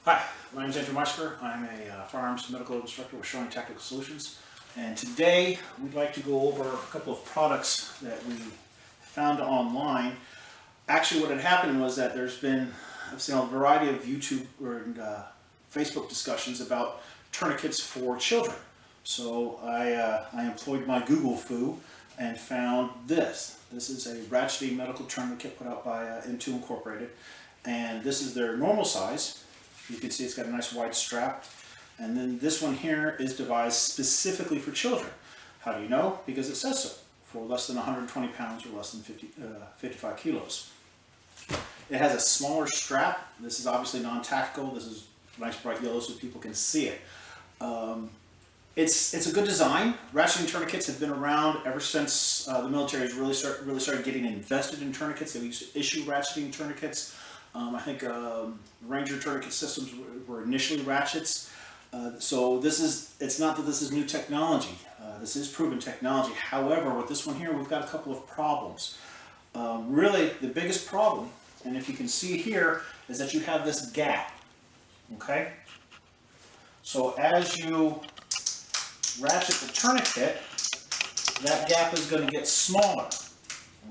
Hi, my name is Instructor Misker. I'm a firearms medical instructor with Showing Tactical Solutions. And today we'd like to go over a couple of products that we found online. Actually, what had happened was that I've seen a variety of YouTube and Facebook discussions about tourniquets for children. So I employed my Google foo and found this. This is a ratcheting medical tourniquet put out by M2 Incorporated. And this is their normal size. You can see it's got a nice wide strap. And then this one here is devised specifically for children. How do you know? Because it says so. For less than 120 pounds or less than 55 kilos. It has a smaller strap. This is obviously non-tactical. This is nice bright yellow so people can see it. It's a good design. Ratcheting tourniquets have been around ever since the military has really started getting invested in tourniquets. They used to issue ratcheting tourniquets. I think Ranger tourniquet systems were initially ratchets. So it's not that this is new technology. This is proven technology. However, with this one here, we've got a couple of problems. Really, the biggest problem, and if you can see here, is that you have this gap. Okay? So as you ratchet the tourniquet, that gap is going to get smaller.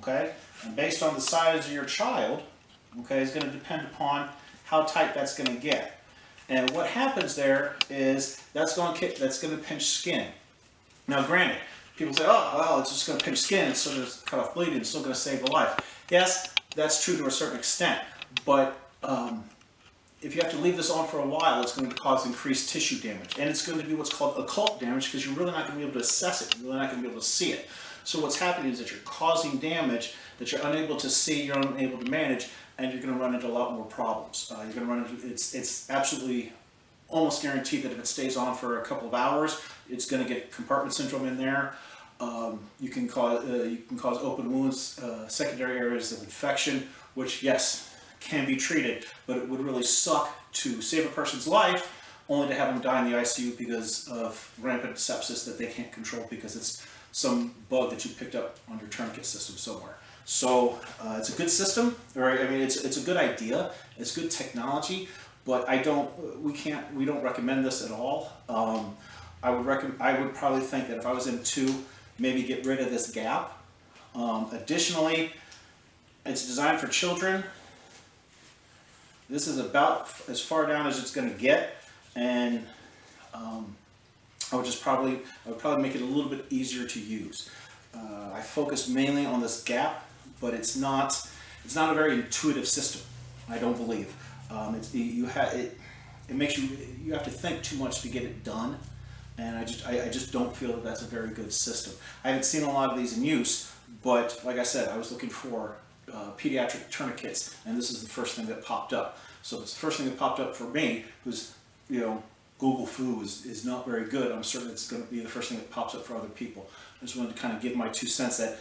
Okay? And based on the size of your child, okay, is going to depend upon how tight that's going to get. And what happens there is that's going to pinch skin. Now granted, people say, oh, well, it's just going to pinch skin, it's sort of cut off bleeding, it's still going to save a life. Yes, that's true to a certain extent, but if you have to leave this on for a while, it's going to cause increased tissue damage. And it's going to be what's called occult damage because you're really not going to be able to assess it, you're really not going to be able to see it. So what's happening is that you're causing damage that you're unable to see, you're unable to manage, and you're going to run into a lot more problems. You're going to run into, it's absolutely almost guaranteed that if it stays on for a couple of hours, it's going to get compartment syndrome in there. You can cause open wounds, secondary areas of infection, which yes, can be treated, but it would really suck to save a person's life only to have them die in the ICU because of rampant sepsis that they can't control because it's some bug that you picked up on your tourniquet system somewhere. So it's a good system, or I mean, it's a good idea. It's good technology, but we don't recommend this at all. I would probably think that if I was in two, maybe get rid of this gap. Additionally, it's designed for children. This is about as far down as it's going to get, and I would probably make it a little bit easier to use. I focus mainly on this gap, but it's not a very intuitive system. I don't believe. You have to think too much to get it done, and I just don't feel that that's a very good system. I haven't seen a lot of these in use, but like I said, I was looking for pediatric tourniquets, and this is the first thing that popped up. So it's the first thing that popped up for me was, Google foo is not very good. I'm certain it's going to be the first thing that pops up for other people. I just wanted to kind of give my 2 cents that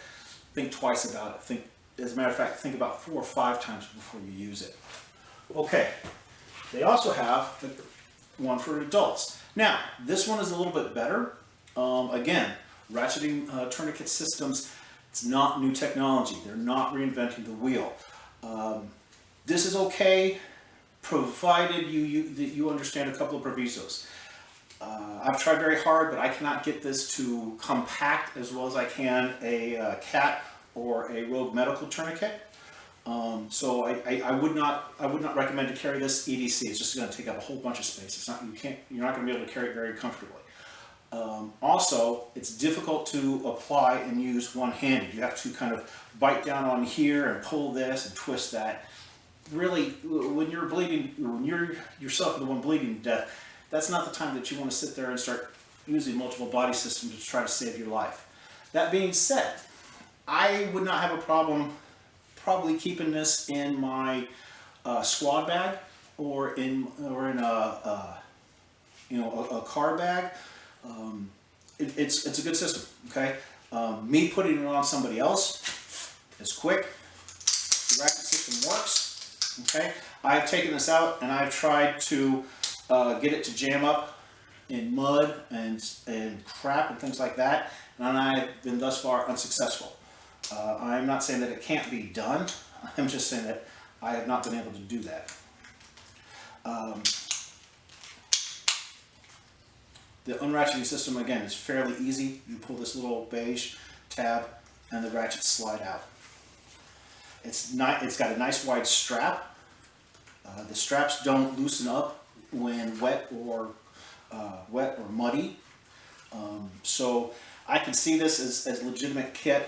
think twice about it. As a matter of fact, think about 4 or 5 times before you use it. Okay, they also have one for adults. Now, this one is a little bit better. Again, ratcheting tourniquet systems, it's not new technology. They're not reinventing the wheel. This is okay, provided you understand a couple of provisos. I've tried very hard, but I cannot get this to compact as well as I can a CAT or a Rogue medical tourniquet. So I would not recommend to carry this EDC. It's just going to take up a whole bunch of space. You're not going to be able to carry it very comfortably. Also, it's difficult to apply and use one-handed. You have to kind of bite down on here and pull this and twist that. Really, when you're bleeding, when you're yourself the one bleeding to death, that's not the time that you want to sit there and start using multiple body systems to try to save your life. That being said, I would not have a problem probably keeping this in my squad bag or in a car bag. It's a good system. Okay, me putting it on somebody else is quick. The ratchet system works. Okay, I've taken this out and I've tried to get it to jam up in mud and crap and things like that, and I've been thus far unsuccessful. I'm not saying that it can't be done. I'm just saying that I have not been able to do that. The unratcheting system, again, is fairly easy. You pull this little beige tab and the ratchets slide out. It's got a nice wide strap. The straps don't loosen up when wet or muddy. So I can see this as legitimate kit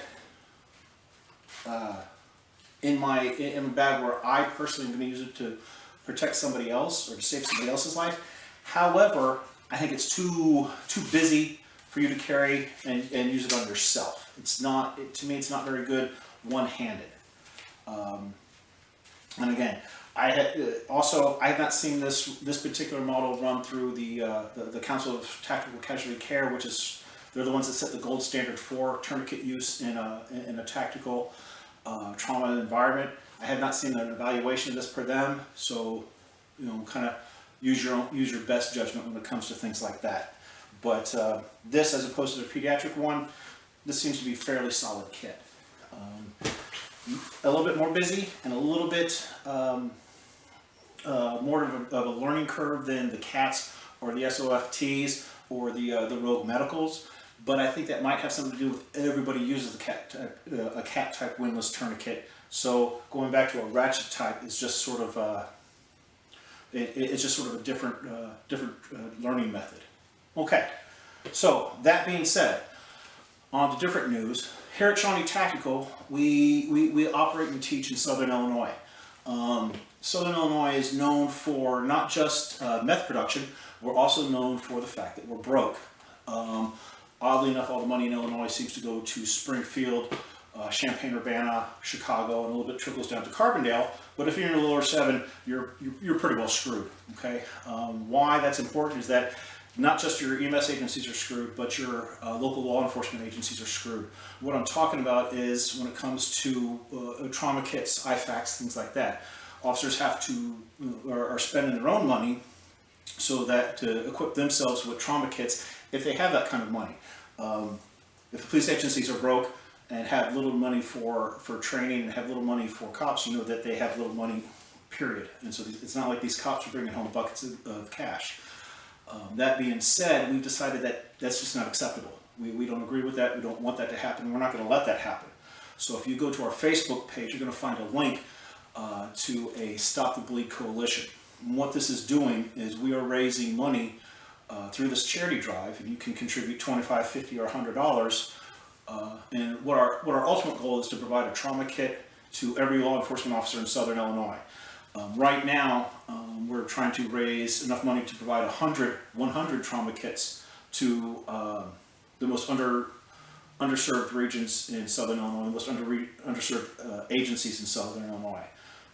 in my bag where I personally am going to use it to protect somebody else or to save somebody else's life. However, I think it's too busy for you to carry and use it on yourself. It's not, to me, it's not very good one-handed. And again, I have not seen this particular model run through the Council of Tactical Casualty Care, which is, they're the ones that set the gold standard for tourniquet use in a tactical trauma environment. I have not seen an evaluation of this per them, so kind of use your best judgment when it comes to things like that. But this, as opposed to the pediatric one, this seems to be a fairly solid kit. A little bit more busy and a little bit more of a learning curve than the CATs or the SOFTs or the Rogue Medicals, but I think that might have something to do with everybody uses a CAT type windlass tourniquet. So going back to a ratchet type is just sort of it's just sort of a different learning method. Okay, so that being said, on to different news. Here at Shawnee Tactical, we operate and teach in Southern Illinois. Southern Illinois is known for not just meth production, we're also known for the fact that we're broke. Oddly enough, all the money in Illinois seems to go to Springfield, Champaign-Urbana, Chicago, and a little bit trickles down to Carbondale. But if you're in the lower 7, you're pretty well screwed. Okay, why that's important is that not just your EMS agencies are screwed, but your local law enforcement agencies are screwed. What I'm talking about is when it comes to trauma kits, IFACs, things like that. Officers have to are spending their own money so that to equip themselves with trauma kits if they have that kind of money. If the police agencies are broke and have little money for training and have little money for cops, you know that they have little money, period. And so it's not like these cops are bringing home buckets of cash. That being said, we've decided that that's just not acceptable. We don't agree with that. We don't want that to happen. We're not going to let that happen. So if you go to our Facebook page, you're going to find a link to a Stop the Bleed coalition. And what this is doing is we are raising money through this charity drive, and you can contribute $25, $50, or $100. And what our ultimate goal is to provide a trauma kit to every law enforcement officer in Southern Illinois. Right now, we're trying to raise enough money to provide 100 trauma kits to the most underserved regions in Southern Illinois, the most underserved agencies in Southern Illinois.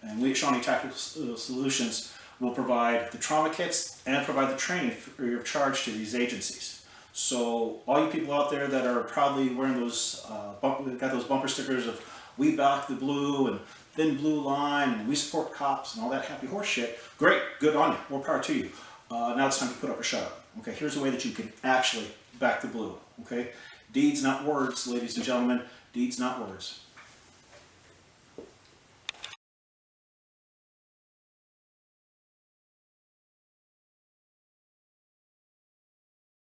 And we at Shawnee Tactical Solutions will provide the trauma kits and provide the training free of charge to these agencies. So all you people out there that are probably wearing those, got those bumper stickers of "We Back the Blue" and "Thin Blue Line" and "We Support Cops" and all that happy horse shit, great, good on you, more power to you. Now it's time to put up or shut up. Okay, here's a way that you can actually back the blue. Okay, deeds, not words, ladies and gentlemen, deeds, not words.